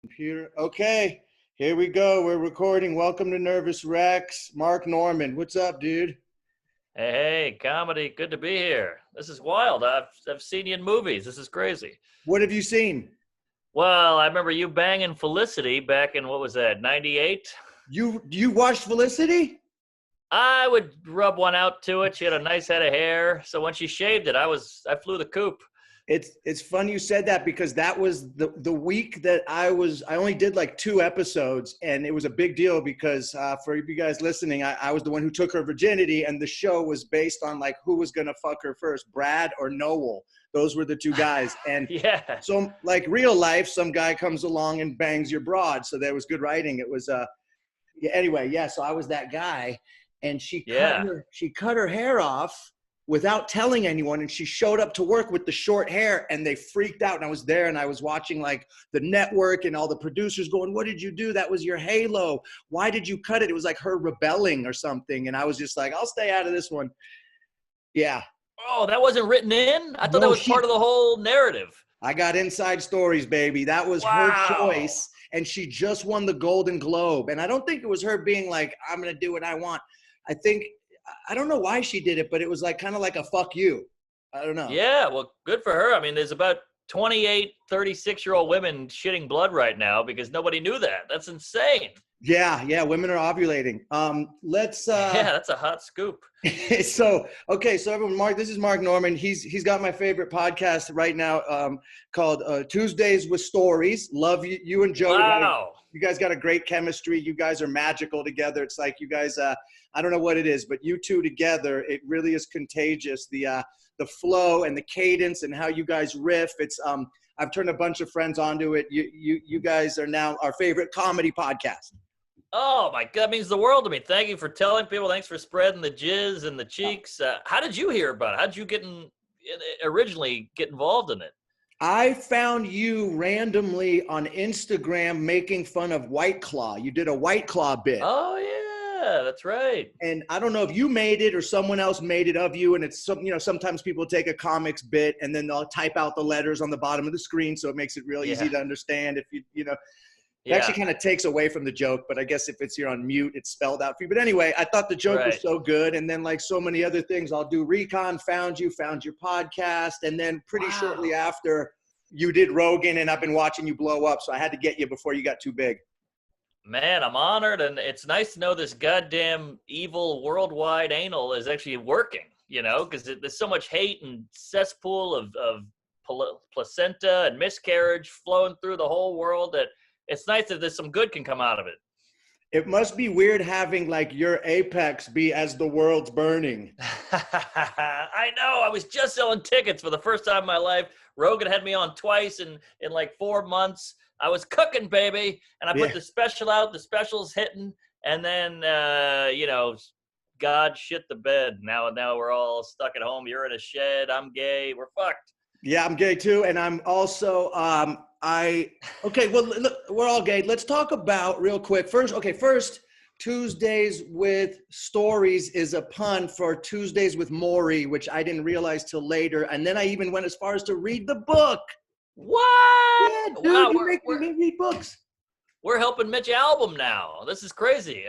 Computer. Okay, here we go. We're recording. Welcome to Nervous Rex. Mark Norman. What's up, dude? Hey, comedy. Good to be here. This is wild. I've seen you in movies. This is crazy. What have you seen? Well, I remember you banging Felicity back in, what was that, 98? You watched Felicity? I would rub one out to it. She had a nice head of hair. So when she shaved it, I flew the coop. It's fun you said that because that was the week that I only did like 2 episodes, and it was a big deal because for you guys listening, I was the one who took her virginity, and the show was based on like who was gonna fuck her first, Brad or Noel. Those were the 2 guys. And yeah. So like real life, some guy comes along and bangs your broad. So there was good writing. It was anyway, yeah. So I was that guy, and she cut her hair off without telling anyone, and she showed up to work with the short hair, and they freaked out. And I was there, and I was watching like the network and all the producers going, "What did you do? That was your halo. Why did you cut it?" It was like her rebelling or something, and I was just like, "I'll stay out of this one." Yeah. Oh, that wasn't written in? I thought that was part of the whole narrative. I got inside stories, baby. That was her choice, and she just won the Golden Globe. And I don't think it was her being like, "I'm gonna do what I want." I don't know why she did it, but it was like kind of like a fuck you. I don't know. Yeah, well, good for her. I mean, there's about 28, 36-year-old women shitting blood right now because nobody knew that. That's insane. Yeah, women are ovulating. Yeah, that's a hot scoop. So everyone, Mark, this is Mark Norman. He's got my favorite podcast right now called Tuesdays with Stories. Love you and Joe. Wow. You guys got a great chemistry. You guys are magical together. It's like you guys, I don't know what it is, but you two together, it really is contagious. The flow and the cadence and how you guys riff. It's I've turned a bunch of friends onto it. You guys are now our favorite comedy podcast. Oh my God, that means the world to me. Thank you for telling people. Thanks for spreading the jizz and the cheeks. How did you hear about it? How did you originally get involved in it? I found you randomly on Instagram making fun of White Claw. You did a White Claw bit. Oh yeah, that's right. And I don't know if you made it or someone else made it of you. And it's sometimes people take a comics bit and then they'll type out the letters on the bottom of the screen, so it makes it real easy to understand. If it actually kind of takes away from the joke, but I guess if you're on mute, it's spelled out for you. But anyway, I thought the joke was so good. And then like so many other things, I'll do Recon, found your podcast. And then pretty shortly after you did Rogan, and I've been watching you blow up. So I had to get you before you got too big. Man, I'm honored. And it's nice to know this goddamn evil worldwide anal is actually working, because there's so much hate and cesspool of placenta and miscarriage flowing through the whole world that it's nice that there's some good can come out of it. It must be weird having like your apex be as the world's burning. I know. I was just selling tickets for the first time in my life. Rogan had me on twice in like 4 months. I was cooking, baby. And I put the special out. The special's hitting. And then, God shit the bed. Now we're all stuck at home. You're in a shed. I'm gay. We're fucked. Yeah, I'm gay too. And I'm also, okay, well, look, we're all gay. Let's talk about real quick. First, Tuesdays with Stories is a pun for Tuesdays with Maury, which I didn't realize till later. And then I even went as far as to read the book. What? Yeah, dude, wow, you make me read books. We're helping Mitch album now. This is crazy.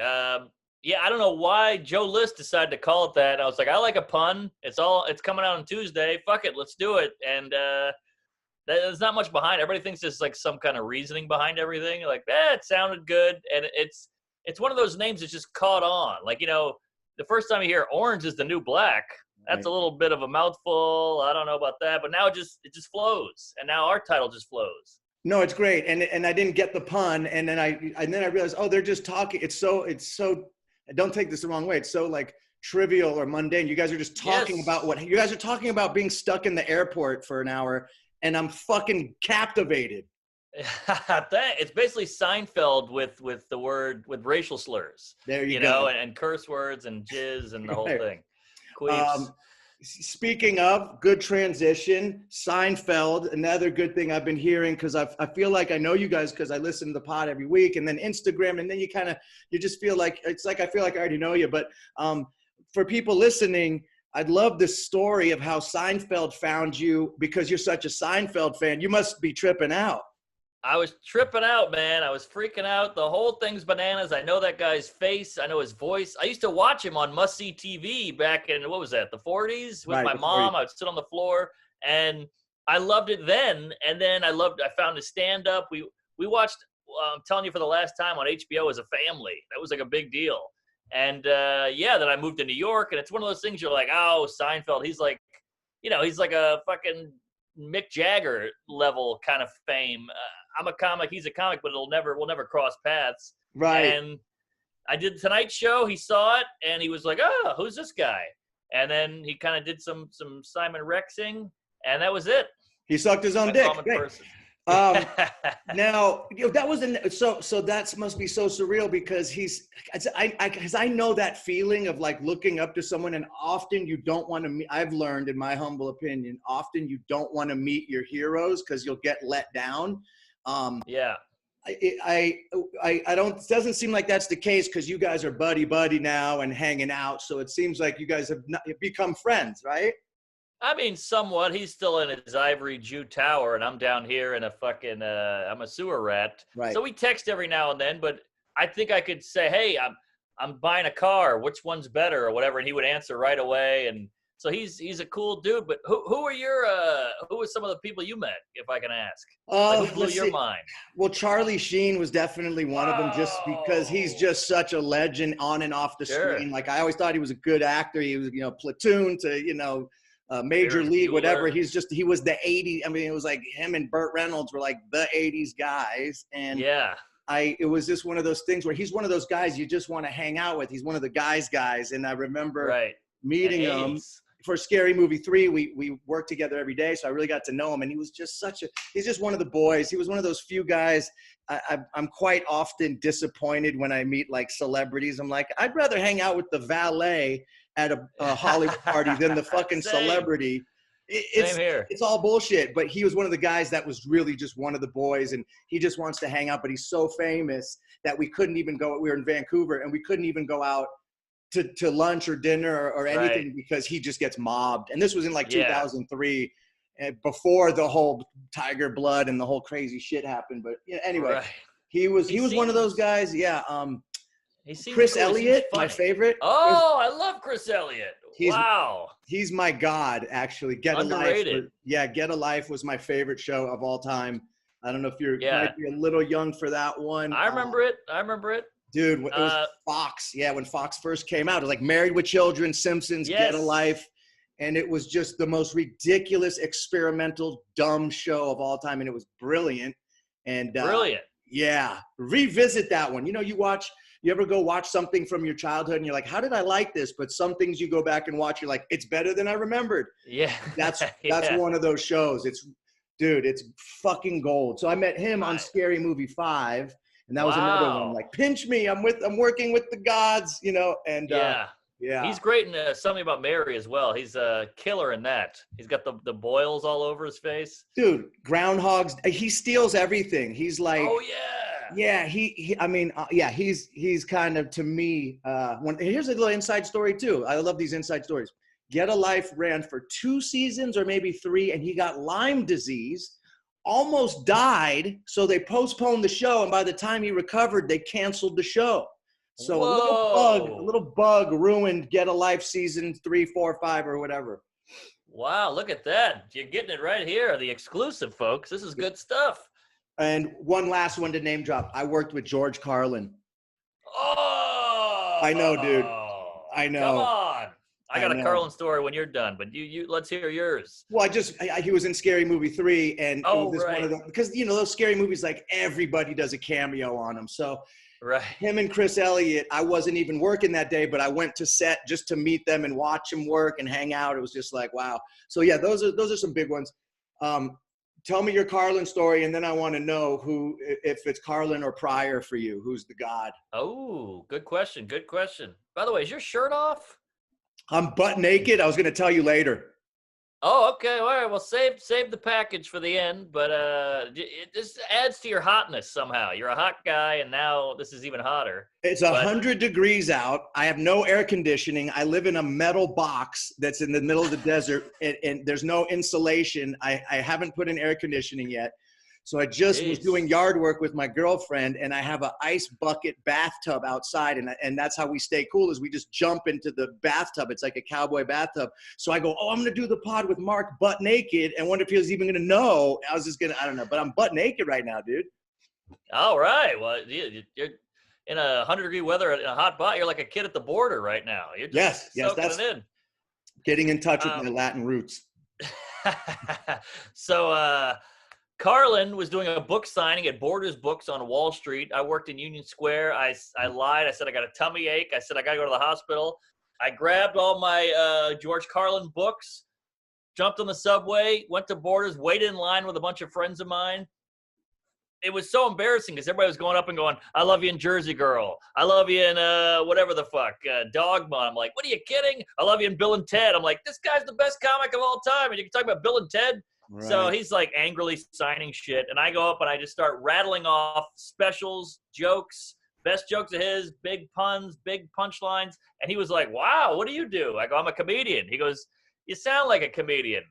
Yeah, I don't know why Joe List decided to call it that. I was like, I like a pun. It's coming out on Tuesday. Fuck it, let's do it. And there's not much behind it. Everybody thinks there's like some kind of reasoning behind everything. Like, it sounded good. And it's one of those names that's just caught on. Like, the first time you hear orange is the new black, that's a little bit of a mouthful. I don't know about that. But now it just flows. And now our title just flows. No, it's great. And I didn't get the pun. And then I realized, they're just talking. It's so don't take this the wrong way. It's so like trivial or mundane. You guys are just talking about what you guys are talking about, being stuck in the airport for an hour. And I'm fucking captivated. It's basically Seinfeld with racial slurs. There you go. And curse words and jizz and the whole thing. Queefs. Speaking of good transition, Seinfeld, another good thing I've been hearing, because I feel like I know you guys because I listen to the pod every week, and then Instagram, and then you just feel like, it's like I feel like I already know you. But for people listening, I'd love this story of how Seinfeld found you, because you're such a Seinfeld fan. You must be tripping out. I was tripping out, man. I was freaking out. The whole thing's bananas. I know that guy's face. I know his voice. I used to watch him on Must See TV back in, what was that, the 40s with my mom. I would sit on the floor, and I loved it then. And then I found his stand-up. We watched, I'm telling you, for the last time on HBO as a family. That was like a big deal. And then I moved to New York, and it's one of those things you're like, oh, Seinfeld, he's like, he's like a fucking Mick Jagger level kind of fame. I'm a comic, he's a comic, but we'll never cross paths. Right. And I did the Tonight Show. He saw it, and he was like, oh, who's this guy? And then he kind of did some Simon Rexing, and that was it. He sucked his own dick. Now, that was so that must be so surreal because I know that feeling of like looking up to someone, and often you don't want to meet. I've learned, in my humble opinion, often you don't want to meet your heroes because you'll get let down. I don't. It doesn't seem like that's the case because you guys are buddy now and hanging out. So it seems like you guys have become friends, right? I mean, somewhat. He's still in his ivory Jew tower, and I'm down here in a fucking, I'm a sewer rat. Right. So we text every now and then, but I think I could say, hey, I'm buying a car. Which one's better or whatever? And he would answer right away. And so he's a cool dude. But who are some of the people you met, if I can ask? Who blew your mind? Well, Charlie Sheen was definitely one of them, just because he's just such a legend on and off the screen. Like, I always thought he was a good actor. He was, Platoon to, Major League, whatever. He was the 80s. I mean, it was like him and Burt Reynolds were like the 80s guys. And it was just one of those things where he's one of those guys you just want to hang out with. He's one of the guys. And I remember meeting him for Scary Movie 3. We worked together every day. So I really got to know him. And he was just he's just one of the boys. He was one of those few guys. I'm quite often disappointed when I meet like celebrities. I'm like, I'd rather hang out with the valet at a Hollywood party than the fucking celebrity. Same here. It's all bullshit. But he was one of the guys that was really just one of the boys, and he just wants to hang out. But he's so famous that we couldn't even go. We were in Vancouver, and we couldn't even go out to lunch or dinner or anything because he just gets mobbed. And this was in like 2003, before the whole Tiger Blood and the whole crazy shit happened. But anyway, he was one of those guys. Yeah. Chris Elliott, my favorite. Oh, I love Chris Elliott. Wow. He's my god, actually. Get Underrated. a Life. Get a Life was my favorite show of all time. I don't know if you might be a little young for that one. I remember it. Dude, it was Fox. Yeah, when Fox first came out, it was like Married with Children, Simpsons, Get a Life. And it was just the most ridiculous, experimental, dumb show of all time. And it was brilliant. And brilliant. Yeah. Revisit that one. You ever go watch something from your childhood and you're like, how did I like this? But some things you go back and watch, you're like, it's better than I remembered. Yeah. That's one of those shows. It's fucking gold. So I met him on Scary Movie 5, and that was another one. Like, pinch me. I'm working with the gods, and he's great in Something About Mary as well. He's a killer in that. He's got the boils all over his face. Dude, groundhogs. He steals everything. He's like, oh yeah. Yeah, he's kind of, to me, here's a little inside story too. I love these inside stories. Get a Life ran for 2 seasons or maybe 3, and he got Lyme disease, almost died, so they postponed the show, and by the time he recovered, they canceled the show. So a little bug ruined Get a Life season 3, 4, 5, or whatever. Wow, look at that. You're getting it right here, the exclusive, folks. This is good stuff. And one last one to name drop. I worked with George Carlin. Oh! I know, dude. I know. Come on. I got a Carlin story when you're done, but you let's hear yours. Well, he was in Scary Movie 3, and it was one of them, because those scary movies, like, everybody does a cameo on them. So him and Chris Elliott, I wasn't even working that day, but I went to set just to meet them and watch them work and hang out. It was just like, wow. So yeah, those are some big ones. Tell me your Carlin story, and then I want to know if it's Carlin or Pryor for you. Who's the god? Oh, good question. Good question. By the way, is your shirt off? I'm butt naked. I was going to tell you later. Oh, okay. All right. Well, save the package for the end, but this adds to your hotness somehow. You're a hot guy, and now this is even hotter. It's 100 degrees out. I have no air conditioning. I live in a metal box that's in the middle of the desert, and there's no insulation. I haven't put in air conditioning yet. So I just was doing yard work with my girlfriend, and I have an ice bucket bathtub outside, and that's how we stay cool, is we just jump into the bathtub. It's like a cowboy bathtub. So I go, oh, I'm going to do the pod with Mark butt naked, and wonder if he was even going to know. I was just going to, I don't know, but I'm butt naked right now, dude. All right. Well, you're in 100-degree weather in a hot bot. You're like a kid at the border right now. You're just soaking it in. Getting in touch with my Latin roots. So Carlin was doing a book signing at Borders Books on Wall Street. I worked in Union Square. I lied. I said I got a tummy ache. I said I got to go to the hospital. I grabbed all my George Carlin books, jumped on the subway, went to Borders, waited in line with a bunch of friends of mine. It was so embarrassing because everybody was going up and going, I love you in Jersey Girl. I love you in whatever the fuck, Dogma. I'm like, what are you kidding? I love you in Bill and Ted. I'm like, this guy's the best comic of all time. And you can talk about Bill and Ted. Right. So he's like angrily signing shit. And I go up and I just start rattling off specials, jokes, best jokes of his, big puns, big punchlines. And he was like, wow, what do you do? I go, I'm a comedian. He goes, you sound like a comedian.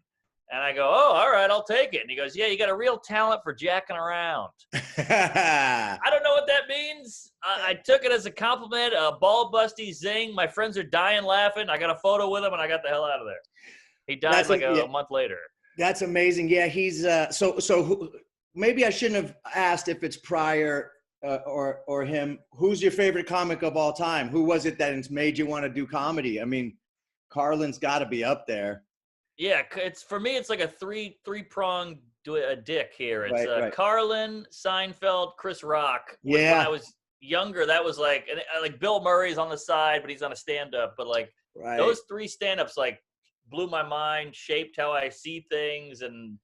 And I go, oh, all right, I'll take it. And he goes, yeah, you got a real talent for jacking around. I don't know what that means. I took it as a compliment, a ball busty zing. My friends are dying laughing. I got a photo with him, and I got the hell out of there. He died a month later. That's amazing. Yeah, he's so maybe I shouldn't have asked if it's Pryor or him. Who's your favorite comic of all time? Who was it that made you want to do comedy? I mean, Carlin's got to be up there. Yeah, it's for me. It's like a three-pronged dick here. It's right. Carlin, Seinfeld, Chris Rock. Yeah. When I was younger, that was like Bill Murray's on the side, but he's on a stand-up. But those three stand-ups blew my mind, shaped how I see things, and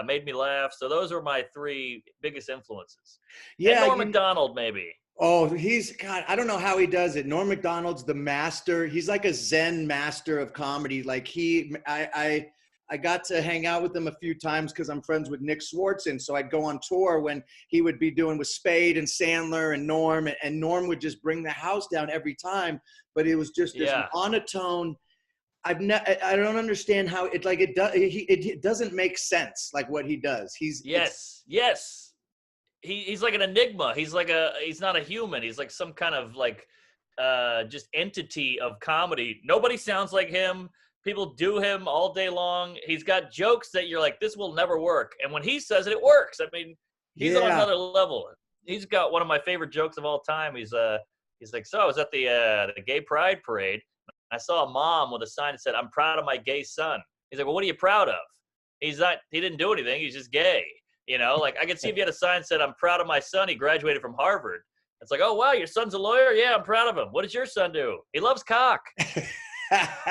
made me laugh. So those were my three biggest influences. Yeah, and Norm Macdonald maybe. Oh, God, I don't know how he does it. Norm Macdonald's the master. He's like a Zen master of comedy. I got to hang out with him a few times because I'm friends with Nick Swartzen. So I'd go on tour when he would be doing with Spade and Sandler and Norm, and Norm would just bring the house down every time. But it was just this monotone. I don't understand how it doesn't make sense, like what he does. Yes. He's like an enigma. He's not a human. He's like some kind of just entity of comedy. Nobody sounds like him. People do him all day long. He's got jokes that you're like, this will never work. And when he says it, it works. I mean, he's on another level. He's got one of my favorite jokes of all time. He's like, so I was at the gay pride parade. I saw a mom with a sign that said, I'm proud of my gay son. He's like, well, what are you proud of? He didn't do anything. He's just gay. You know, I could see if you had a sign that said, I'm proud of my son. He graduated from Harvard. It's like, oh, wow, your son's a lawyer? Yeah, I'm proud of him. What does your son do? He loves cock. That's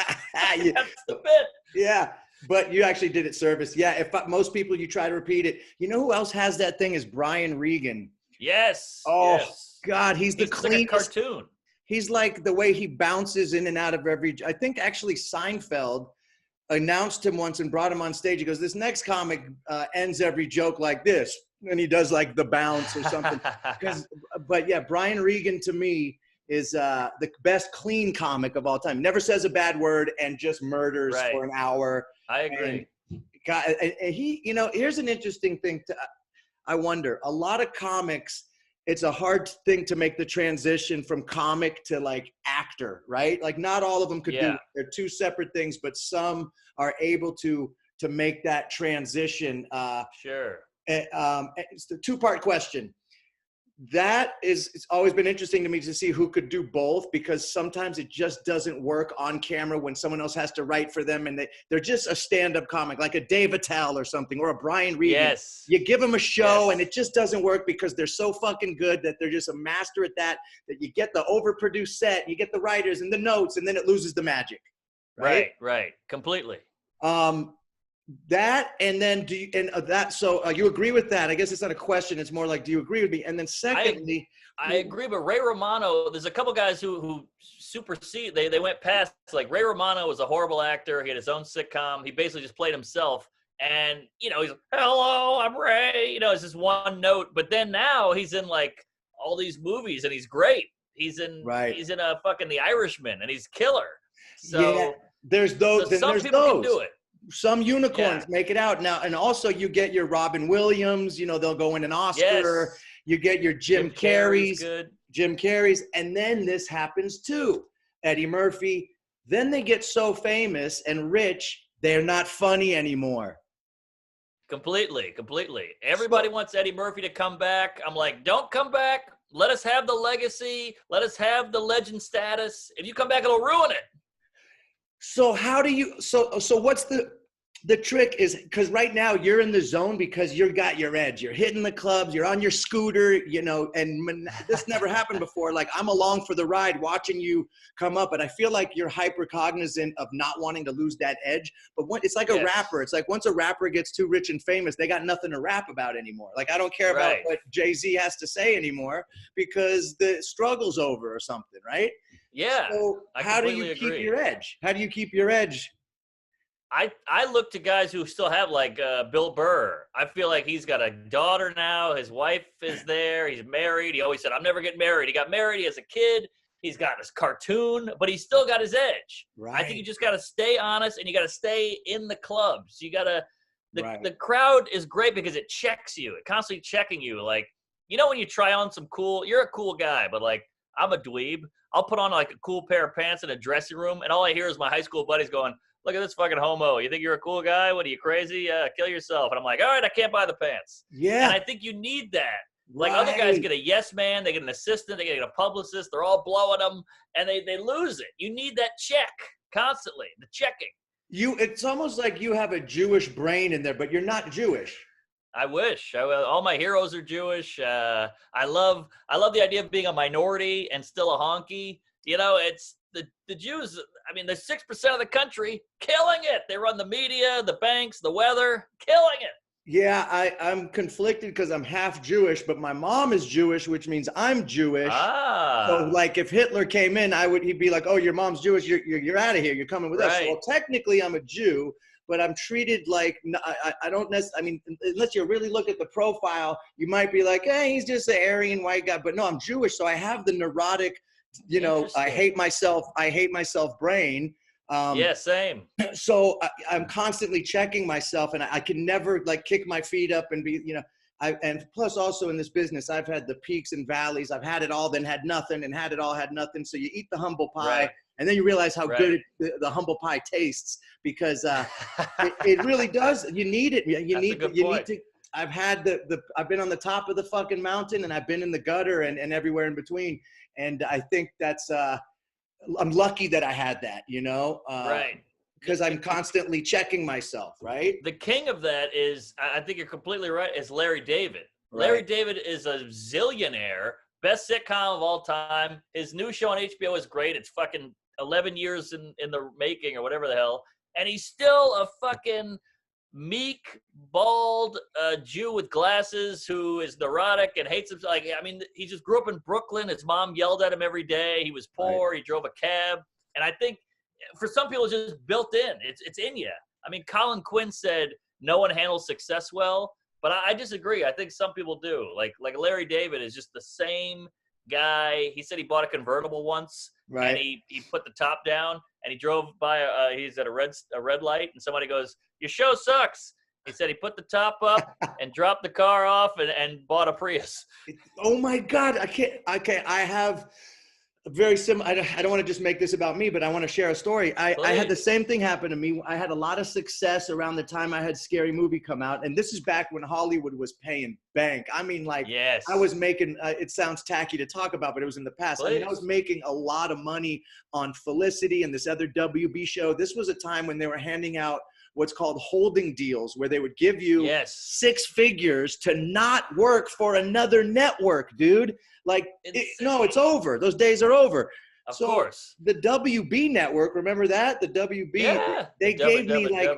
the bit. Yeah, but you actually did it service. Yeah, if most people, you try to repeat it. You know who else has that thing is Brian Regan. Yes. Oh, yes. God, he's the cleanest. Like a cartoon. He's like the way he bounces in and out of I think actually Seinfeld announced him once and brought him on stage. He goes, this next comic ends every joke like this. And he does like the bounce or something. But yeah, Brian Regan to me is the best clean comic of all time. Never says a bad word and just murders for an hour. I agree. And he, here's an interesting thing I wonder, a lot of comics, it's a hard thing to make the transition from comic to actor, right? Not all of them could do it. They're two separate things, but some are able to make that transition. Sure. It's a two-part question. It's always been interesting to me to see who could do both, because sometimes it just doesn't work on camera when someone else has to write for them and they're just a stand-up comic, like a Dave Attell or something, or a Brian Regan. Yes. You give them a show and it just doesn't work because they're so fucking good that they're just a master at that you get the overproduced set, you get the writers and the notes, and then it loses the magic. Right. Completely. That, and then so you agree with that? I guess it's not a question. It's more like, do you agree with me? And then secondly, I agree, but Ray Romano, there's a couple guys who supersede, they went past, Ray Romano was a horrible actor. He had his own sitcom. He basically just played himself. And, he's like, hello, I'm Ray. It's just one note. But then now he's in all these movies and he's great. He's in a fucking The Irishman and he's killer. So there's those. So some people can do it. Some unicorns make it out now. And also you get your Robin Williams, you know, they'll go in an Oscar. Yes. You get your Jim Carrey's. Good. Jim Carrey's. And then this happens too. Eddie Murphy. Then they get so famous and rich, they're not funny anymore. Completely. Everybody wants Eddie Murphy to come back. I'm like, don't come back. Let us have the legacy. Let us have the legend status. If you come back, it'll ruin it. So how do you, so what's the trick is, because right now you're in the zone because you got your edge. You're hitting the clubs, you're on your scooter, you know, and this never happened before. Like, I'm along for the ride watching you come up, and I feel like you're hyper cognizant of not wanting to lose that edge. But it's like a rapper. It's like once a rapper gets too rich and famous, they got nothing to rap about anymore. Like, I don't care about what Jay-Z has to say anymore because the struggle's over or something, right? Yeah. So how do you keep your edge? How do you keep your edge? I look to guys who still have, like, Bill Burr. I feel like he's got a daughter now. His wife is there. He's married. He always said, I'm never getting married. He got married. He has a kid. He's got his cartoon, but he's still got his edge. Right. I think you just got to stay honest, and you got to stay in the clubs. You got to the crowd is great because it checks you. It constantly checking you. Like, you know, when you try on some cool – you're a cool guy, but, like, I'm a dweeb. I'll put on, like, a cool pair of pants in a dressing room, and all I hear is my high school buddies going – look at this fucking homo. You think you're a cool guy? What are you, crazy? Kill yourself. And I'm like, all right, I can't buy the pants. Yeah. And I think you need that. Like, other guys get a yes man, they get an assistant, they get a publicist, they're all blowing them, and they lose it. You need that check constantly, the checking. It's almost like you have a Jewish brain in there, but you're not Jewish. I wish. All my heroes are Jewish. I love the idea of being a minority and still a honky. You know, it's the Jews, I mean, they're 6% of the country, killing it. They run the media, the banks, the weather, killing it. Yeah, I'm conflicted because I'm half Jewish, but my mom is Jewish, which means I'm Jewish. So, like, if Hitler came in, he'd be like, oh, your mom's Jewish, you're out of here, you're coming with us. So, well, technically, I'm a Jew, but I'm treated like, I don't necessarily, I mean, unless you really look at the profile, you might be like, hey, he's just an Aryan white guy. But no, I'm Jewish, so I have the neurotic, you know, I hate myself brain. Yeah, same. So I'm constantly checking myself, and I can never, like, kick my feet up and be, you know, and plus also in this business, I've had the peaks and valleys. I've had it all, then had nothing, and had it all, had nothing. So you eat the humble pie, and then you realize how good the humble pie tastes, because it really does. You need it. You need to. I've had I've been on the top of the fucking mountain, and I've been in the gutter and everywhere in between. And I think that's, I'm lucky that I had that, you know? Because I'm constantly checking myself, right? The king of that is, I think you're completely right, is Larry David. Larry David is a zillionaire, best sitcom of all time. His new show on HBO is great. It's fucking 11 years in the making or whatever the hell. And he's still a fucking meek, bald Jew with glasses who is neurotic and hates himself. Like, I mean, he just grew up in Brooklyn. His mom yelled at him every day. He was poor. He drove a cab. And I think for some people, it's just built in. It's in you. I mean, Colin Quinn said no one handles success well, but I disagree. I think some people do. Like Larry David is just the same guy. He said he bought a convertible once, and he put the top down, and he drove by. He's at a red light, and somebody goes, "Your show sucks." He said he put the top up and dropped the car off and bought a Prius. Oh my God! I have a very similar. I don't want to just make this about me, but I want to share a story. I had the same thing happen to me. I had a lot of success around the time I had Scary Movie come out, and this is back when Hollywood was paying bank. I mean, like, I was making. It sounds tacky to talk about, but it was in the past. I mean, I was making a lot of money on Felicity and this other WB show. This was a time when they were handing out what's called holding deals, where they would give you 6 figures to not work for another network, dude. Like, no, it's over. Those days are over. Of course. The WB network, remember that? The WB, they gave me like,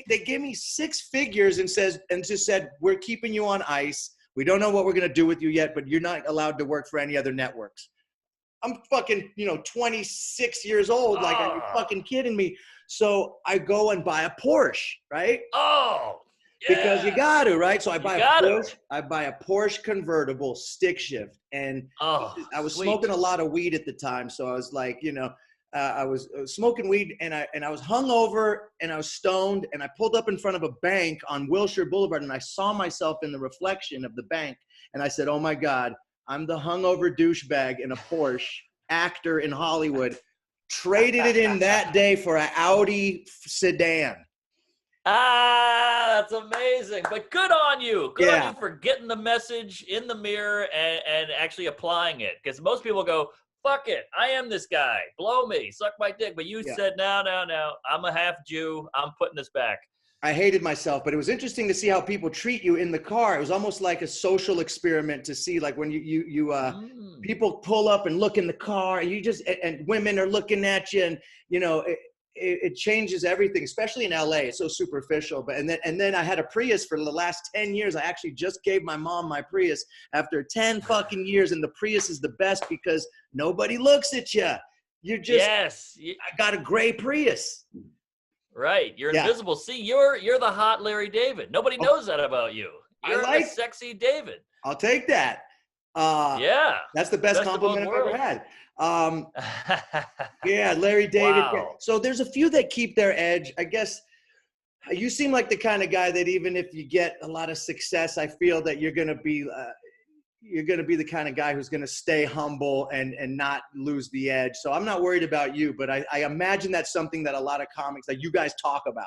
they gave me 6 figures and just said, we're keeping you on ice. We don't know what we're going to do with you yet, but you're not allowed to work for any other networks. I'm fucking, 26 years old. Like, are you fucking kidding me? So I go and buy a Porsche, right? Oh, yeah. Because you got to, right? So I buy a Porsche convertible stick shift. And I was smoking a lot of weed at the time. So I was like, I was smoking weed, and I was hungover, and I was stoned, and I pulled up in front of a bank on Wilshire Boulevard, and I saw myself in the reflection of the bank, and I said, "Oh my God, I'm the hungover douchebag in a Porsche, actor in Hollywood." Traded it in that day for an Audi sedan. That's amazing. But good on you. Good on you for getting the message in the mirror and actually applying it. Because most people go, fuck it, I am this guy. Blow me, suck my dick. But you said, no, I'm a half Jew. I'm putting this back. I hated myself, but it was interesting to see how people treat you in the car. It was almost like a social experiment to see, like when people pull up and look in the car, and and women are looking at you, and it changes everything, especially in LA. It's so superficial. But and then I had a Prius for the last 10 years. I actually just gave my mom my Prius after 10 fucking years, and the Prius is the best because nobody looks at you. You're just I got a gray Prius. Right, you're invisible. See, you're the hot Larry David. Nobody knows that about you. You're the sexy David. I'll take that. That's the best compliment I've ever had. Larry David. Wow. Yeah. So there's a few that keep their edge. I guess you seem like the kind of guy that even if you get a lot of success, I feel that you're gonna be the kind of guy who's going to stay humble and not lose the edge. So I'm not worried about you, but I imagine that's something that a lot of comics that you guys talk about.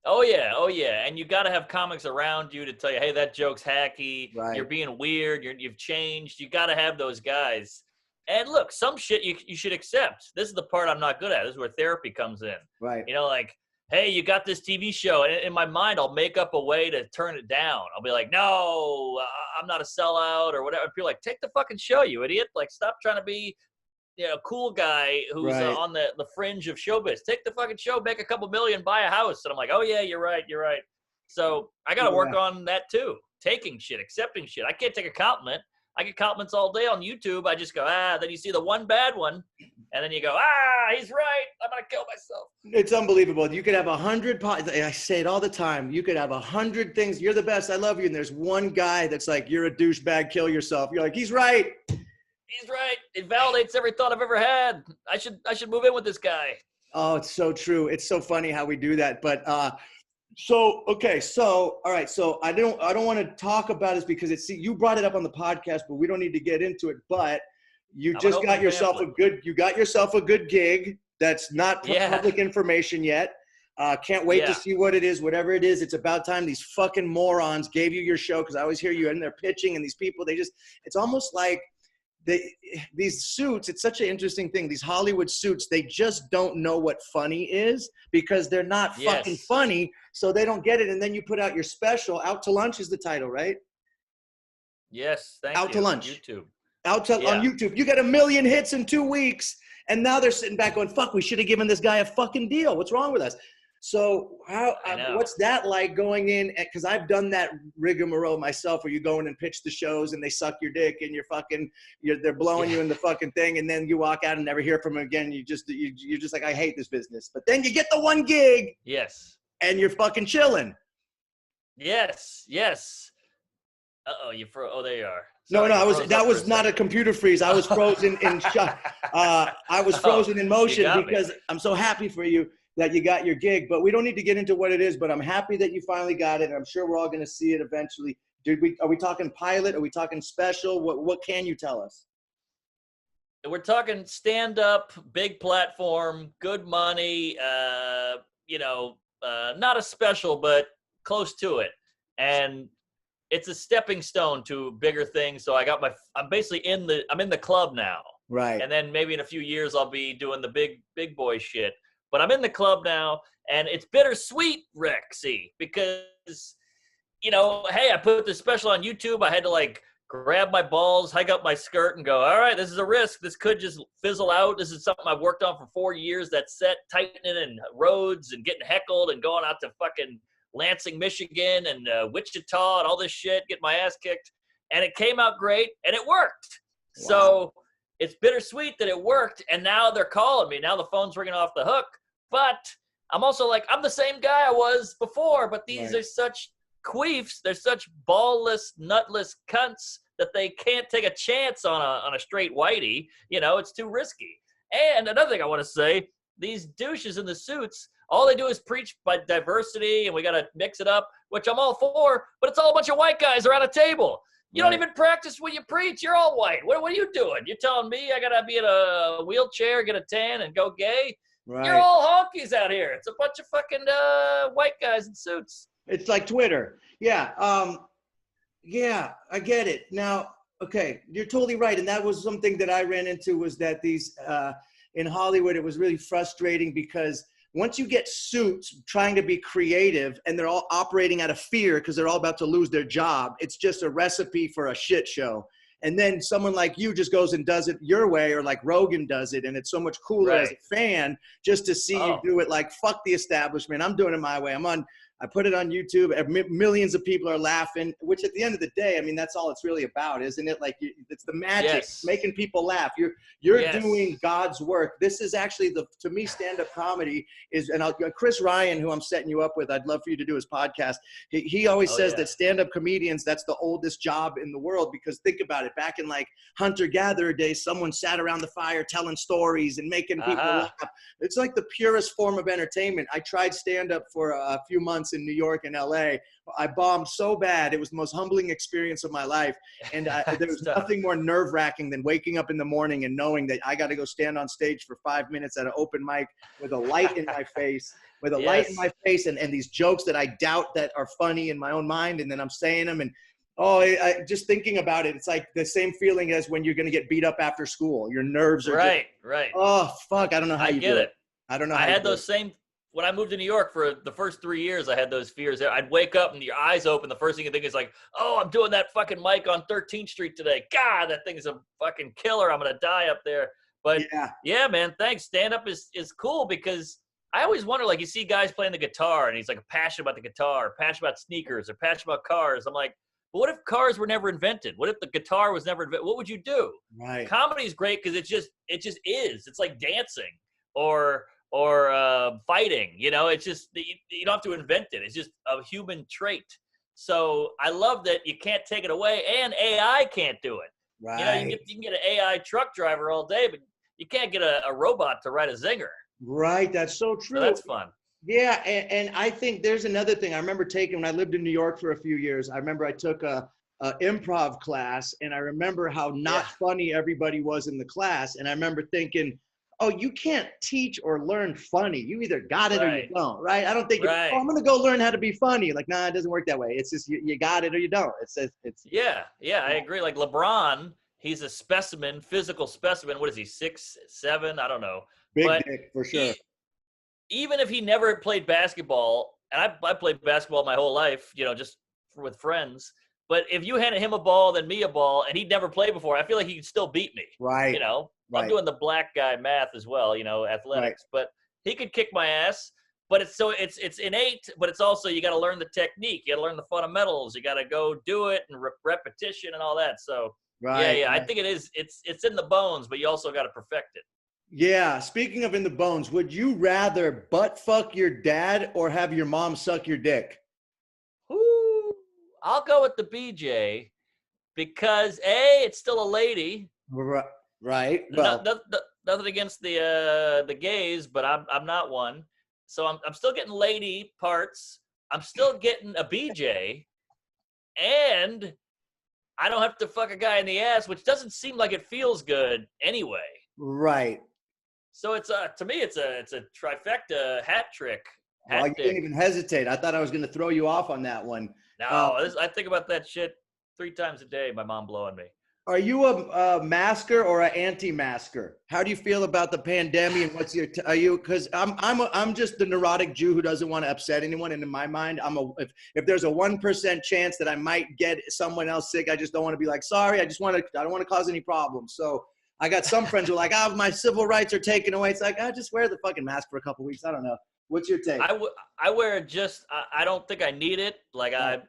Oh yeah. And you got to have comics around you to tell you, hey, that joke's hacky. Right. You're being weird. You've changed. You got to have those guys. And look, some shit you should accept. This is the part I'm not good at. This is where therapy comes in. Right. Like, hey, you got this TV show. And in my mind, I'll make up a way to turn it down. I'll be like, no, I'm not a sellout or whatever. People are like, take the fucking show, you idiot. Like, stop trying to be, cool guy who's on the fringe of showbiz. Take the fucking show, make a couple million, buy a house. And I'm like, oh, yeah, you're right. So I got to work on that, too. Taking shit, accepting shit. I can't take a compliment. I get compliments all day on YouTube. I just go, then you see the one bad one. And then you go, he's right. I'm going to kill myself. It's unbelievable. You could have 100, I say it all the time. You could have 100 things. You're the best. I love you. And there's one guy that's like, you're a douchebag. Kill yourself. You're like, he's right. He's right. It validates every thought I've ever had. I should move in with this guy. Oh, it's so true. It's so funny how we do that. But, all right. So I don't want to talk about this because you brought it up on the podcast, but we don't need to get into it. But you just got yourself a good gig. That's not public information yet. Can't wait to see what it is, whatever it is. It's about time these fucking morons gave you your show. Cause I always hear you in there pitching and these people, it's almost like these suits. It's such an interesting thing. These Hollywood suits, they just don't know what funny is because they're not fucking funny. So they don't get it. And then you put out your special. Out to Lunch is the title, right? Yes. Thank you. Out to Lunch. YouTube. On YouTube. You got 1 million hits in 2 weeks. And now they're sitting back going, fuck, we should have given this guy a fucking deal. What's wrong with us? So what's that like going in? Because I've done that rigmarole myself where you go in and pitch the shows and they suck your dick and they're blowing you in the fucking thing. And then you walk out and never hear from them again. You're just like, I hate this business. But then you get the one gig. Yes. And you're fucking chilling. Yes. Uh-oh, there you are. Sorry, that was not a computer freeze. I was frozen in shock. I was frozen in motion because I'm so happy for you that you got your gig, but we don't need to get into what it is, but I'm happy that you finally got it. I'm sure we're all going to see it eventually. Are we talking pilot? Are we talking special? What can you tell us? We're talking stand-up, big platform, good money, not a special, but close to it. And it's a stepping stone to bigger things. So I'm basically in the club now. Right. And then maybe in a few years I'll be doing the big boy shit. But I'm in the club now, and it's bittersweet, Rexy, because, hey, I put this special on YouTube. I had to, grab my balls, hike up my skirt, and go, all right, this is a risk. This could just fizzle out. This is something I've worked on for 4 years. That set, tightening and roads and getting heckled and going out to fucking Lansing, Michigan, and Wichita and all this shit, getting my ass kicked. And it came out great, and it worked. Wow. So it's bittersweet that it worked, and now they're calling me. Now the phone's ringing off the hook. But I'm also like, I'm the same guy I was before, but these are such queefs. They're such ballless, nutless cunts that they can't take a chance on a straight whitey. It's too risky. And another thing I want to say, these douches in the suits, all they do is preach by diversity and we got to mix it up, which I'm all for, but it's all a bunch of white guys around a table. You don't even practice what you preach. You're all white. What are you doing? You're telling me I got to be in a wheelchair, get a tan, and go gay? Right. You're all honkies out here. It's a bunch of fucking white guys in suits. It's like Twitter. Yeah. Yeah, I get it. Now, okay, you're totally right. And that was something that I ran into, was that these, in Hollywood, it was really frustrating because once you get suits trying to be creative and they're all operating out of fear because they're all about to lose their job, it's just a recipe for a shit show. And then someone like you just goes and does it your way, or like Rogan does it. And it's so much cooler as a fan just to see you do it like, fuck the establishment. I'm doing it my way. I put it on YouTube. Millions of people are laughing, which at the end of the day, I mean, that's all it's really about, isn't it? Like, it's the magic, making people laugh. You're doing God's work. This is actually to me, stand-up comedy is, and Chris Ryan, who I'm setting you up with, I'd love for you to do his podcast. He always says that stand-up comedians, that's the oldest job in the world, because think about it. Back in like hunter-gatherer days, someone sat around the fire telling stories and making people laugh. It's like the purest form of entertainment. I tried stand-up for a few months in New York and LA. I bombed so bad. It was the most humbling experience of my life. And there was nothing more nerve-wracking than waking up in the morning and knowing that I got to go stand on stage for 5 minutes at an open mic with a light in my face, and these jokes that I doubt that are funny in my own mind. And then I'm saying them, and just thinking about it, it's like the same feeling as when you're going to get beat up after school. Your nerves are right. Oh, fuck. I don't know how you do it. I don't know. I had those same. When I moved to New York for the first 3 years, I had those fears. I'd wake up and your eyes open. The first thing you think is like, oh, I'm doing that fucking mic on 13th Street today. God, that thing is a fucking killer. I'm going to die up there. But yeah, man, thanks. Stand-up is cool because I always wonder, like, you see guys playing the guitar and he's like passionate about the guitar, passionate about sneakers, or passionate about cars. I'm like, but what if cars were never invented? What if the guitar was never invented? What would you do? Right. Comedy is great because it just is. It's like dancing or fighting, it's just, you don't have to invent it. It's just a human trait. So I love that you can't take it away, and AI can't do it. Right. You can get an AI truck driver all day, but you can't get a robot to write a zinger. Right. That's so true. So that's fun. Yeah. And I think there's another thing I remember taking when I lived in New York for a few years. I remember I took a improv class, and I remember how not funny everybody was in the class. And I remember thinking, oh, you can't teach or learn funny. You either got it or you don't, right? I don't think, I'm going to go learn how to be funny. Like, nah, it doesn't work that way. It's just, you got it or you don't. Yeah, I agree. Like LeBron, he's a specimen, physical specimen. What is he, 6'7"? I don't know. Big dick, for sure. Even if he never played basketball, and I played basketball my whole life, just with friends, but if you handed him a ball, then me a ball, and he'd never played before, I feel like he could still beat me. Right. I'm doing the black guy math as well, athletics, but he could kick my ass. But it's innate, but it's also, you got to learn the technique. You got to learn the fundamentals. You got to go do it and repetition and all that. So I think it is. It's in the bones, but you also got to perfect it. Yeah. Speaking of in the bones, would you rather butt fuck your dad or have your mom suck your dick? Ooh, I'll go with the BJ because it's still a lady. Right. Well, nothing against the gays, but I'm not one. So I'm still getting lady parts. I'm still getting a BJ, and I don't have to fuck a guy in the ass, which doesn't seem like it feels good anyway. Right. So it's to me it's a trifecta hat trick. Well, you didn't even hesitate. I thought I was going to throw you off on that one. No, I think about that shit 3 times a day. My mom blowing me. Are you a masker or an anti-masker? How do you feel about the pandemic? And what's because I'm just the neurotic Jew who doesn't want to upset anyone. And in my mind, if there's a 1% chance that I might get someone else sick, I just don't want to be like, sorry, I don't want to cause any problems. So I got some friends who are like, my civil rights are taken away. It's like, I just wear the fucking mask for a couple weeks. I don't know. What's your take? I wear it I don't think I need it. Like I'm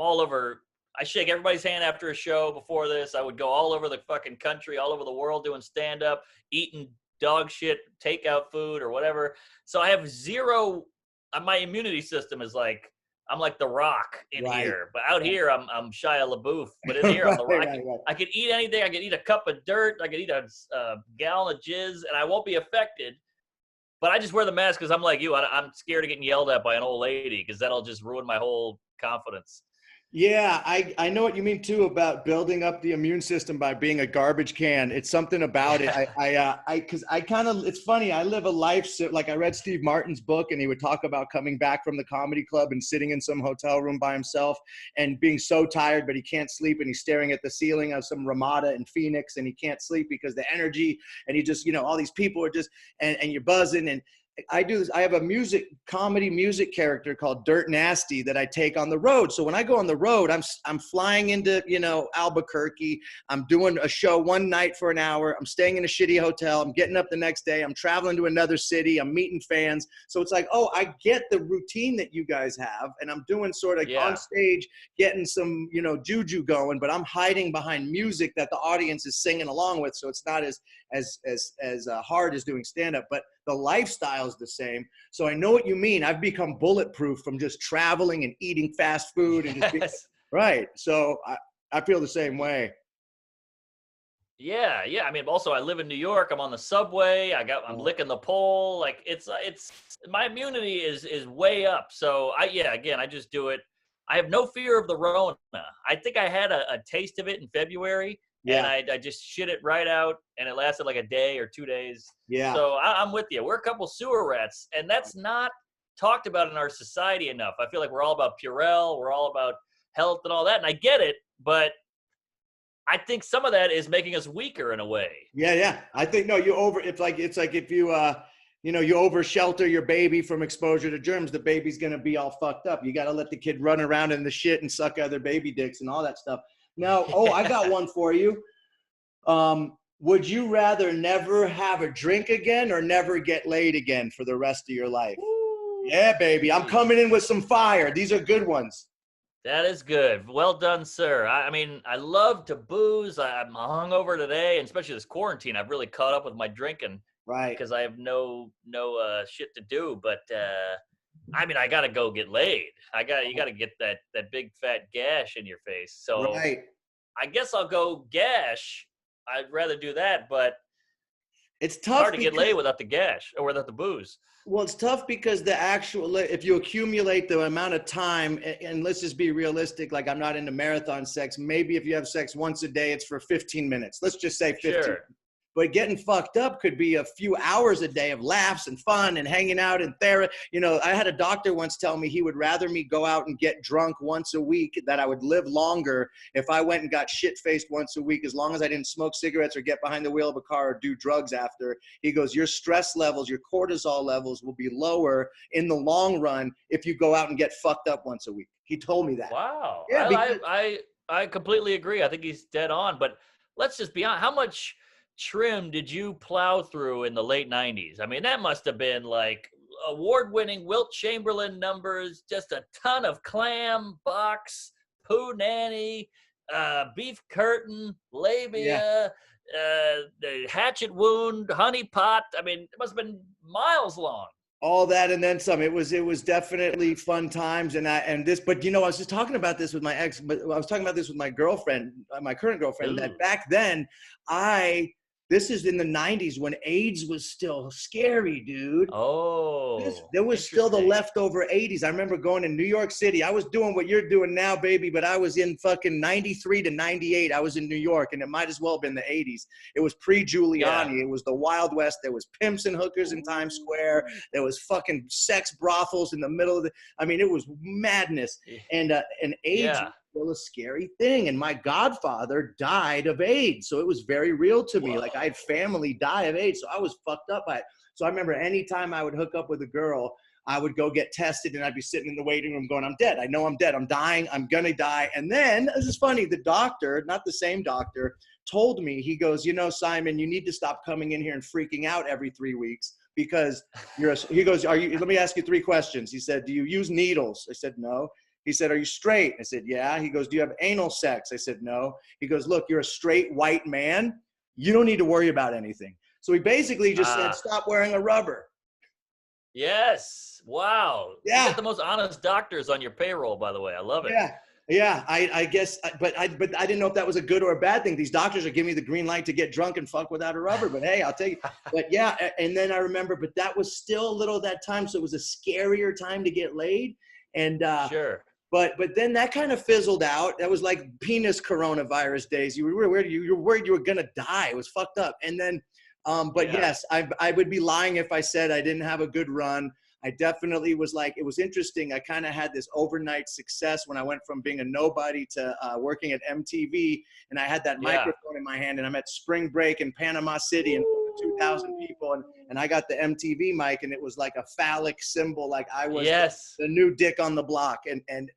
all over. I shake everybody's hand after a show. Before this, I would go all over the fucking country, all over the world doing stand-up, eating dog shit, takeout food or whatever. So I have zero, my immunity system is like, I'm like the Rock in Right. here, but out here I'm Shia LaBeouf. But in here I'm the Right, Rock. right. I could eat anything. I could eat a cup of dirt. I could eat a gallon of jizz, and I won't be affected. But I just wear the mask because I'm like you. I'm scared of getting yelled at by an old lady because that'll just ruin my whole confidence. Yeah, I know what you mean too about building up the immune system by being a garbage can. It's something about it. Because I kind of, it's funny. I live a life like I read Steve Martin's book, and he would talk about coming back from the comedy club and sitting in some hotel room by himself and being so tired, but he can't sleep, and he's staring at the ceiling of some Ramada in Phoenix, and he can't sleep because the energy, and he just, all these people are just, and you're buzzing, and I do this. I have a comedy music character called Dirt Nasty that I take on the road. So when I go on the road, I'm flying into, Albuquerque. I'm doing a show one night for an hour. I'm staying in a shitty hotel. I'm getting up the next day. I'm traveling to another city. I'm meeting fans. So it's like, oh, I get the routine that you guys have. And I'm doing sort of on stage, getting some, juju going, but I'm hiding behind music that the audience is singing along with. So it's not as hard as doing stand-up, but the lifestyle is the same. So I know what you mean. I've become bulletproof from just traveling and eating fast food and just being, right. So I feel the same way. Yeah. I mean, also I live in New York. I'm on the subway. I'm licking the pole. Like it's my immunity is way up. So again, I just do it. I have no fear of the Rona. I think I had a taste of it in February. Yeah. And I just shit it right out, and it lasted like a day or 2 days. Yeah. So I'm with you. We're a couple sewer rats, and that's not talked about in our society enough. I feel like we're all about Purell. We're all about health and all that, and I get it, but I think some of that is making us weaker in a way. Yeah. I think, no, it's like if you, you over shelter your baby from exposure to germs, the baby's going to be all fucked up. You got to let the kid run around in the shit and suck other baby dicks and all that stuff. Now, I got one for you. Would you rather never have a drink again or never get laid again for the rest of your life? Ooh. Yeah, baby. I'm coming in with some fire. These are good ones. That is good. Well done, sir. I mean, I love to booze. I'm hungover today, and especially this quarantine, I've really caught up with my drinking. Right. Because I have no shit to do. But I mean, I gotta go get laid. You gotta get that big fat gash in your face. So I guess I'll go gash. I'd rather do that, but it's tough. Hard to get laid without the gash or without the booze. Well, it's tough because if you accumulate the amount of time, and let's just be realistic, like I'm not into marathon sex. Maybe if you have sex once a day, it's for 15 minutes. Let's just say 15. Sure. But getting fucked up could be a few hours a day of laughs and fun and hanging out and therapy. I had a doctor once tell me he would rather me go out and get drunk once a week, that I would live longer if I went and got shit-faced once a week, as long as I didn't smoke cigarettes or get behind the wheel of a car or do drugs after. He goes, your stress levels, your cortisol levels will be lower in the long run if you go out and get fucked up once a week. He told me that. Wow. Yeah, I completely agree. I think he's dead on. But let's just be honest. How much trim did you plow through in the late 90s? I mean, that must have been like award-winning Wilt Chamberlain numbers, just a ton of clam, box, poo nanny, beef curtain, labia, the hatchet wound, honey pot. I mean, it must have been miles long. All that and then some. It was definitely fun times, but I was just talking about this with my ex, but I was talking about this with my girlfriend, my current girlfriend. Ooh. That back then this is in the 90s when AIDS was still scary, dude. Oh, there was still the leftover 80s. I remember going to New York City. I was doing what you're doing now, baby, but I was in fucking 93 to 98. I was in New York, and it might as well have been the 80s. It was pre-Giuliani. Yeah. It was the Wild West. There was pimps and hookers in Times Square. There was fucking sex brothels in the middle of it was madness. And AIDS was still a scary thing. And my godfather died of AIDS. So it was very real to me. Whoa. Like I had family die of AIDS. So I was fucked up by it. So I remember anytime I would hook up with a girl, I would go get tested and I'd be sitting in the waiting room going, I'm dead. I know I'm dead. I'm dying. I'm going to die. And then, this is funny, the doctor, not the same doctor, told me, he goes, Simon, you need to stop coming in here and freaking out every 3 weeks because he goes, let me ask you 3 questions. He said, do you use needles? I said, no. He said, are you straight? I said, yeah. He goes, do you have anal sex? I said, no. He goes, look, you're a straight white man. You don't need to worry about anything. So he basically just said, stop wearing a rubber. Yes. Wow. You Yeah. got the most honest doctors on your payroll, by the way. I love it. Yeah. Yeah, I guess, but I didn't know if that was a good or a bad thing. These doctors are giving me the green light to get drunk and fuck without a rubber, but hey, I'll tell you. But yeah, and then I remember, but that was still a little that time, so it was a scarier time to get laid, and Sure. But then that kind of fizzled out. That was like penis coronavirus days. You were worried you were gonna die. It was fucked up. And then, but yes, I would be lying if I said I didn't have a good run. I definitely was like, it was interesting. I kind of had this overnight success when I went from being a nobody to working at MTV, and I had that microphone in my hand, and I'm at spring break in Panama City and 2,000 people, and I got the MTV mic, and it was like a phallic symbol, like I was the new dick on the block, and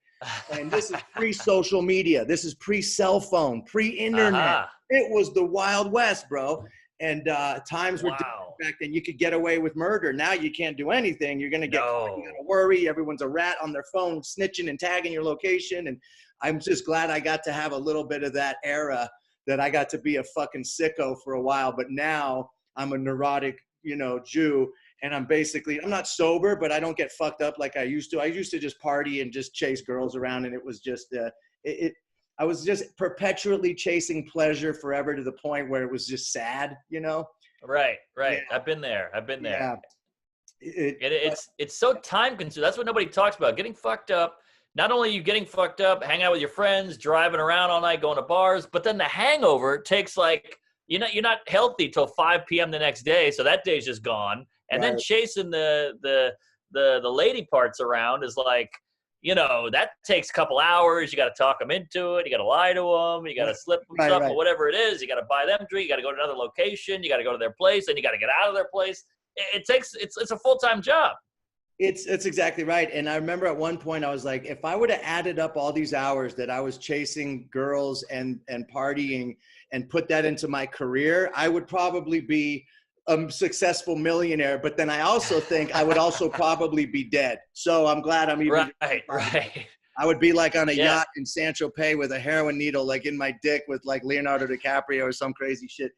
this is pre-social media. This is pre-cell phone, pre-internet. It was the Wild West, bro. And times were different back then. You could get away with murder. Now you can't do anything. You're going to get caught. You got to worry. Everyone's a rat on their phone, snitching and tagging your location. And I'm just glad I got to have a little bit of that era, that I got to be a fucking sicko for a while. But now I'm a neurotic, Jew. And I'm not sober, but I don't get fucked up like I used to. I used to just party and just chase girls around. And it was just, I was just perpetually chasing pleasure forever, to the point where it was just sad, Right. Yeah. I've been there. Yeah. It's so time consuming. That's what nobody talks about. Getting fucked up. Not only are you getting fucked up, hanging out with your friends, driving around all night, going to bars, but then the hangover takes like, you're not healthy till 5 p.m. the next day, so that day's just gone. And then chasing the lady parts around is like, that takes a couple hours. You got to talk them into it. You got to lie to them. You got to slip them something, or whatever it is. You got to buy them a drink. You got to go to another location. You got to go to their place, and you got to get out of their place. It's a full-time job. It's exactly right. And I remember at one point I was like, if I would have added up all these hours that I was chasing girls and partying and put that into my career, I would probably be a successful millionaire. But then I also think I would also probably be dead. So I'm glad I'm even right. I would be like on a yacht in Saint-Tropez with a heroin needle like in my dick with like Leonardo DiCaprio or some crazy shit.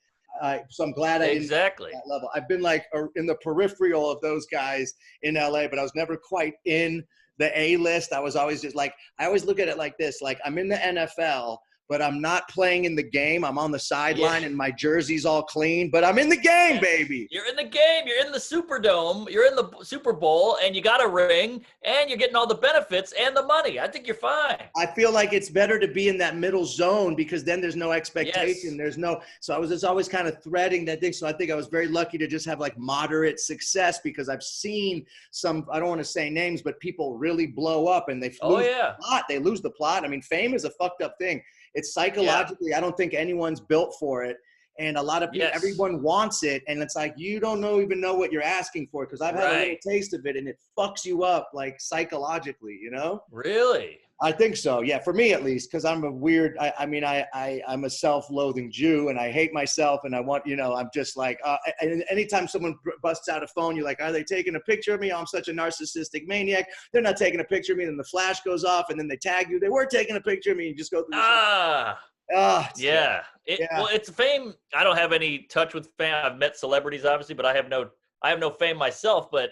So I'm glad I didn't get to that level. I've been like in the peripheral of those guys in LA, but I was never quite in the A-list. I was always just like, I always look at it like this, like I'm in the NFL, but I'm not playing in the game. I'm on the sideline and my jersey's all clean, but I'm in the game, baby. You're in the game. You're in the Superdome. You're in the Super Bowl, and you got a ring, and you're getting all the benefits and the money. I think you're fine. I feel like it's better to be in that middle zone, because then there's no expectation. So I was just always kind of threading that thing. So I think I was very lucky to just have like moderate success, because I've seen some, I don't want to say names, but people really blow up and they lose the plot. They lose the plot. I mean, fame is a fucked up thing. It's psychologically, I don't think anyone's built for it. And a lot of people, everyone wants it. And it's like, you don't even know what you're asking for, because I've had a little taste of it, and it fucks you up like psychologically, Really? I think so. Yeah. For me, at least, because I'm a weird, I'm a self-loathing Jew, and I hate myself, and I want, I'm just like, and anytime someone busts out a phone, you're like, are they taking a picture of me? Oh, I'm such a narcissistic maniac. They're not taking a picture of me. Then the flash goes off, and then they tag you. They were taking a picture of me. You just go through. Well, it's fame. I don't have any touch with fame. I've met celebrities, obviously, but I have no fame myself. But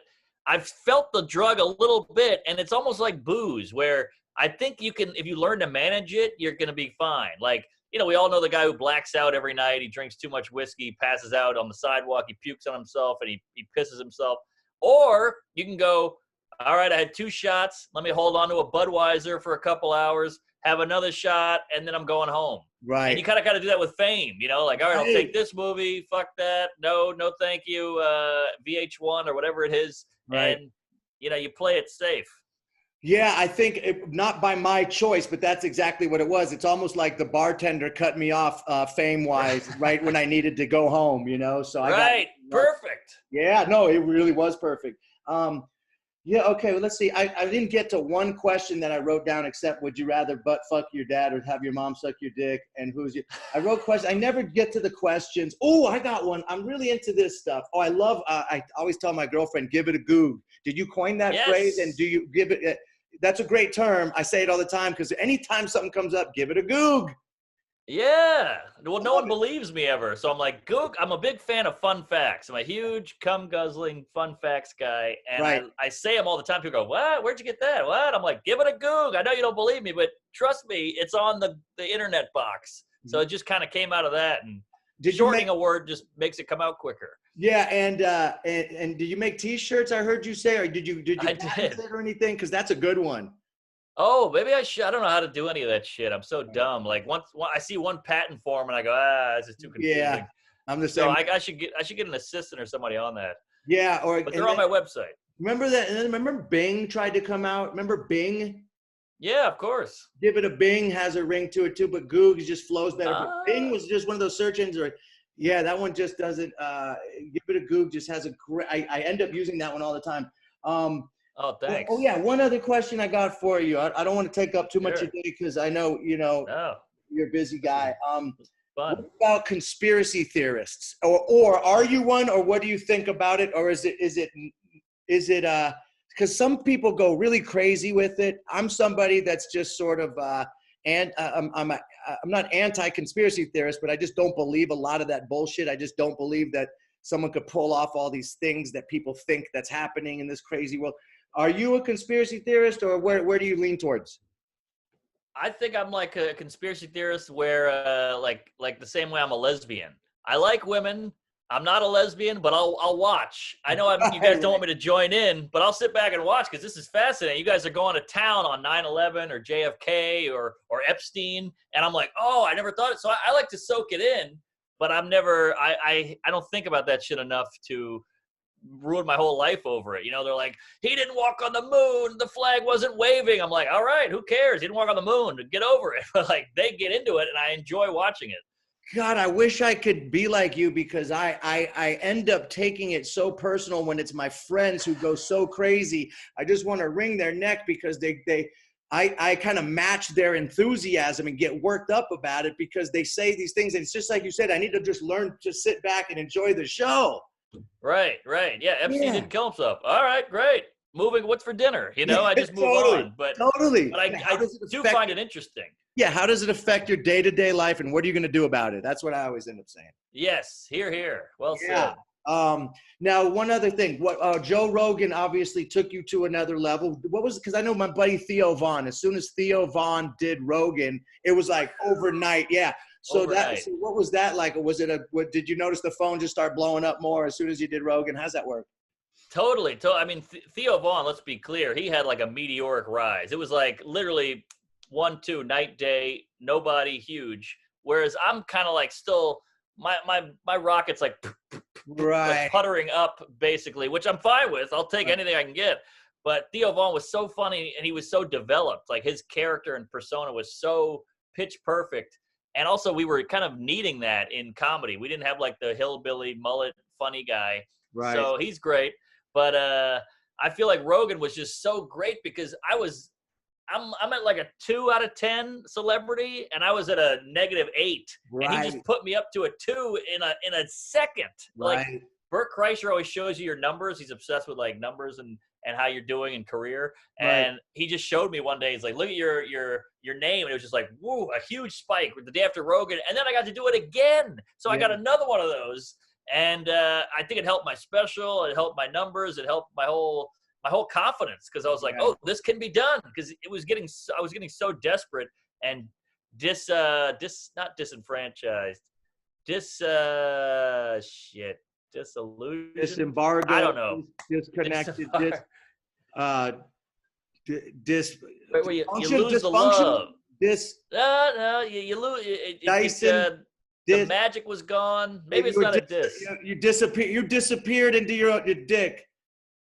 I've felt the drug a little bit, and it's almost like booze, where I think you can, if you learn to manage it, you're going to be fine. Like, we all know the guy who blacks out every night. He drinks too much whiskey, passes out on the sidewalk, he pukes on himself, and he pisses himself. Or you can go, all right, I had 2 shots. Let me hold on to a Budweiser for a couple hours, have another shot, and then I'm going home. Right. And you kind of got to do that with fame, like, all right, I'll take this movie. Fuck that. No, thank you. VH1 or whatever it is. Right. And, you play it safe. Yeah, I think not by my choice, but that's exactly what it was. It's almost like the bartender cut me off fame-wise right when I needed to go home, So I got perfect. Yeah, no, it really was perfect. Yeah, okay, well, let's see. I didn't get to one question that I wrote down, except would you rather butt fuck your dad or have your mom suck your dick, and who's you? I wrote questions. I never get to the questions. Oh, I got one. I'm really into this stuff. Oh, I love, I always tell my girlfriend, give it a goog. Did you coin that phrase? And do you give it, that's a great term. I say it all the time, because anytime something comes up, give it a goog. Yeah. Well, no one believes me ever. So I'm like, Goog, I'm a big fan of fun facts. I'm a huge cum guzzling fun facts guy. And Right. I say them all the time. People go, what? Where'd you get that? What? I'm like, give it a Goog. I know you don't believe me, but trust me, it's on the internet box. So it just kind of came out of that. And shortening a word just makes it come out quicker. Yeah, and did you make T-shirts? I heard you say, or did you patent it or anything? Because that's a good one. Oh, maybe I should. I don't know how to do any of that shit. I'm so dumb. Like once I see one patent form and I go, this is too confusing. Yeah, I'm the same. So I should get an assistant or somebody on that. Yeah, but they're on my website. Remember that? And then remember Bing tried to come out. Remember Bing? Yeah, of course. Give it a Bing has a ring to it too, but Goog just flows better. But Bing was just one of those search engines. Yeah, that one just doesn't. Give it a Goog just has a great. I end up using that one all the time. Oh, thanks. Oh, yeah. One other question I got for you. I don't want to take up too much of your day because I know, you're a busy guy. What about conspiracy theorists? Or are you one, or what do you think about it? Or is it because some people go really crazy with it. I'm somebody that's just sort of, I'm not anti-conspiracy theorist, but I just don't believe a lot of that bullshit. I just don't believe that someone could pull off all these things that people think that's happening in this crazy world. Are you a conspiracy theorist, or where do you lean towards? I think I'm like a conspiracy theorist where like the same way I'm a lesbian. I like women. I'm not a lesbian, but I'll watch. I know you guys don't want me to join in, but I'll sit back and watch because this is fascinating. You guys are going to town on 9/11 or JFK or Epstein, and I'm like, oh, I never thought it. So I like to soak it in, but I don't think about that shit enough to ruin my whole life over it. They're like, he didn't walk on the moon, the flag wasn't waving. I'm like, all right, who cares? He didn't walk on the moon, get over it. But like, they get into it and I enjoy watching it. God, I wish I could be like you, because I end up taking it so personal when it's my friends who go so crazy. I just want to wring their neck because I kind of match their enthusiasm and get worked up about it because they say these things. And it's just like you said, I need to just learn to sit back and enjoy the show. Right. Yeah, Epstein didn't kill himself. All right, great. What's for dinner? I just move on. But totally. But I do find it interesting. Yeah, how does it affect your day-to-day life, and what are you going to do about it? That's what I always end up saying. Yes, here. Well said. Now, one other thing. Joe Rogan obviously took you to another level. What was it? Because I know my buddy Theo Von. As soon as Theo Von did Rogan, it was like overnight. Yeah. So what was that like? Was it did you notice the phone just start blowing up more as soon as you did Rogan? How's that work? Totally. I mean, Theo Von, let's be clear, he had like a meteoric rise. It was like literally 1-2 night day, nobody, huge. Whereas I'm kind of like still my rocket's like puttering up basically, which I'm fine with. I'll take anything I can get. But Theo Von was so funny and he was so developed. Like his character and persona was so pitch perfect. And also we were kind of needing that in comedy. We didn't have like the hillbilly mullet funny guy. Right. So he's great. But I feel like Rogan was just so great because I'm at like a 2 out of 10 celebrity, and I was at a -8, and he just put me up to a 2 in a second. Right. Like Bert Kreischer always shows you your numbers. He's obsessed with like numbers and how you're doing in career. And he just showed me one day. He's like, look at your name, and it was just like, woo, a huge spike the day after Rogan, and then I got to do it again. So I got another one of those, and I think it helped my special. It helped my numbers. It helped my whole confidence because I was like, oh, this can be done because I was getting so desperate and not disenfranchised, disillusioned, disembargoed, I don't know, disconnected, you lose the love. You lose it. The magic was gone. Maybe it's not a diss. You disappeared into your dick.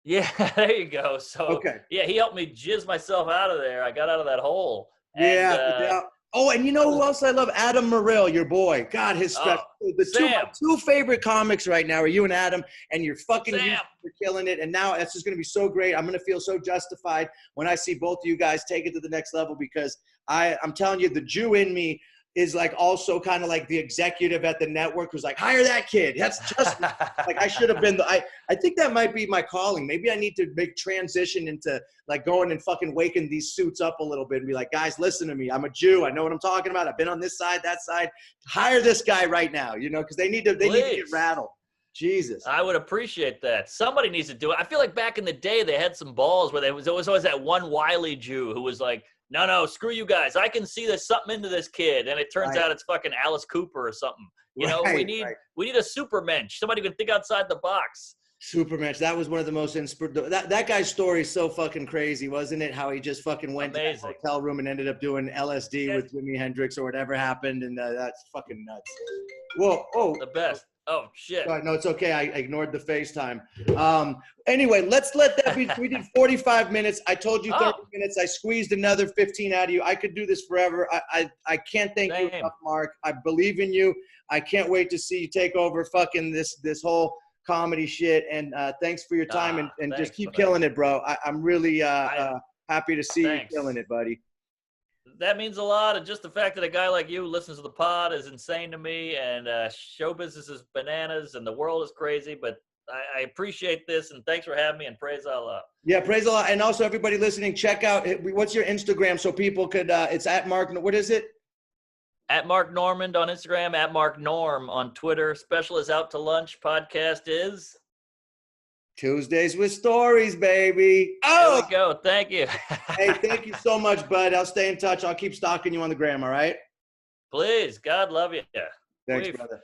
Yeah, there you go. So yeah, he helped me jizz myself out of there. I got out of that hole. And, oh, and you know who else I love? Adam Morrell, your boy. God, his stuff. My two favorite comics right now are you and Adam, and you're fucking you're killing it. And now it's just going to be so great. I'm going to feel so justified when I see both of you guys take it to the next level because I'm telling you, the Jew in me is like also kind of like the executive at the network who's like, hire that kid. That's just like, I should have been I think that might be my calling. Maybe I need to make transition into like going and fucking waking these suits up a little bit and be like, guys, listen to me. I'm a Jew. I know what I'm talking about. I've been on this side, that side. Hire this guy right now, you know, because they need to get rattled. Jesus. I would appreciate that. Somebody needs to do it. I feel like back in the day, they had some balls where there was always that one wily Jew who was like, no, screw you guys. I can see there's something into this kid. And it turns out it's fucking Alice Cooper or something. You know, we need a supermensch. Somebody who can think outside the box. Supermensch. That was one of the most that guy's story is so fucking crazy, wasn't it? How he just fucking went to the hotel room and ended up doing LSD with Jimi Hendrix or whatever happened. And that's fucking nuts. Whoa. Oh. The best. Oh, shit. No, it's okay. I ignored the FaceTime. Anyway, let's let that be. We did 45 minutes. I told you 30 minutes. I squeezed another 15 out of you. I could do this forever. I can't thank you enough, Mark. I believe in you. I can't wait to see you take over fucking this whole comedy shit. And thanks for your time and just keep killing it, bro. I'm really happy to see you killing it, buddy. That means a lot, and just the fact that a guy like you listens to the pod is insane to me, and show business is bananas, and the world is crazy, but I appreciate this, and thanks for having me, and praise Allah. Yeah, praise Allah, and also everybody listening, check out, what's your Instagram so people could, it's at Mark, what is it? At Mark Normand on Instagram, at Mark Norm on Twitter. Special is Out to Lunch. Podcast is... Tuesdays with Stories, baby. Oh, there we go. Thank you. Hey, thank you so much, bud. I'll stay in touch. I'll keep stalking you on the gram, all right? Please. God love you. Thanks, brother.